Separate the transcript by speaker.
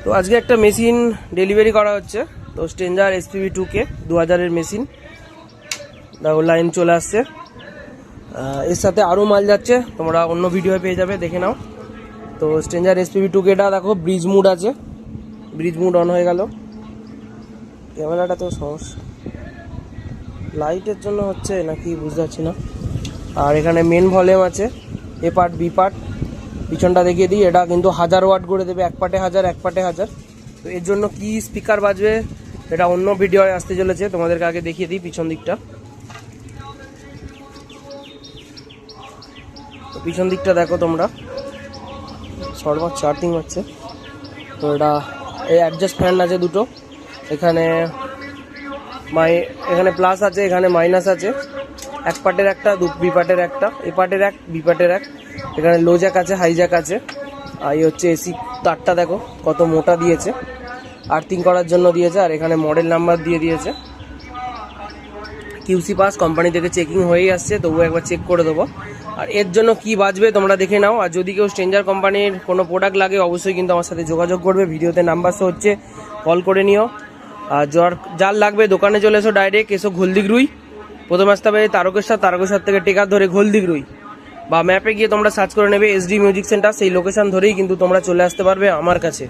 Speaker 1: তো আজকে একটা মেশিন ডেলিভারি করা হচ্ছে। তো স্ট্রেঞ্জার SPV2K 2000-এর মেশিন, দেখো লাইন চলে আসছে। এর সাথে আরও মাল যাচ্ছে, তোমরা অন্য ভিডিও পেয়ে যাবে, দেখে নাও। তো স্ট্রেঞ্জার SPV2Kটা দেখো ব্রিজ মুড আছে, ব্রিজ মুড অন হয়ে গেল। ক্যামেরাটা তো সমস্যা, লাইটের জন্য হচ্ছে নাকি বুঝতে পারছি না। আর এখানে মেন ভলিউম আছে, এ পার্ট বি পার্ট। পিছনটা দেখিয়ে দিই, এটা কিন্তু 1000 ওয়াট করে দেবে, এক পার্টে 1000 এক পার্টে 1000। তো এর জন্য কি স্পিকার বাজবে এটা অন্য ভিডিও আসতে চলেছে, তোমাদেরকে আগে দেখিয়ে দিই পিছন দিকটা। তো পিছন দিকটা দেখো তোমরা, শর্ট চার্জিং হচ্ছে। তো এটা এই অ্যাডজাস্ট ফ্যান আছে দুটো, এখানে এখানে প্লাস আছে, এখানে মাইনাস আছে। এক পার্টের একটা, বি পার্টের একটা, এ পার্টের এক, বি পার্টের এক। এখানে লো জ্যাক আছে, হাই জ্যাক আছে। আর এই হচ্ছে এসি তারটা দেখো কত মোটা দিয়েছে, আর্থিং করার জন্য দিয়েছে। আর এখানে মডেল নাম্বার দিয়ে দিয়েছে, QC পাস, কোম্পানি থেকে চেকিং হয়েই আসছে, তবুও একবার চেক করে দেবো। আর এর জন্য কি বাজবে তোমরা দেখে নাও। আর যদি কেউ স্ট্রেঞ্জার কোম্পানির কোনো প্রোডাক্ট লাগে অবশ্যই কিন্তু আমার সাথে যোগাযোগ করবে, ভিডিওতে নাম্বার শো হচ্ছে, কল করে নিও। আর যার লাগবে দোকানে চলে এসো, ডাইরেক্ট এসো ঘোলদিগরুই। প্রথমে আসতে হবে তারকেশ্বর, তারকেশ্বর থেকে টেকার ধরে ঘোলদিগরুই, বা ম্যাপে গিয়ে তোমরা সার্চ করে নেবে SD মিউজিক সেন্টার, সেই লোকেশন ধরেই কিন্তু তোমরা চলে আসতে পারবে আমার কাছে।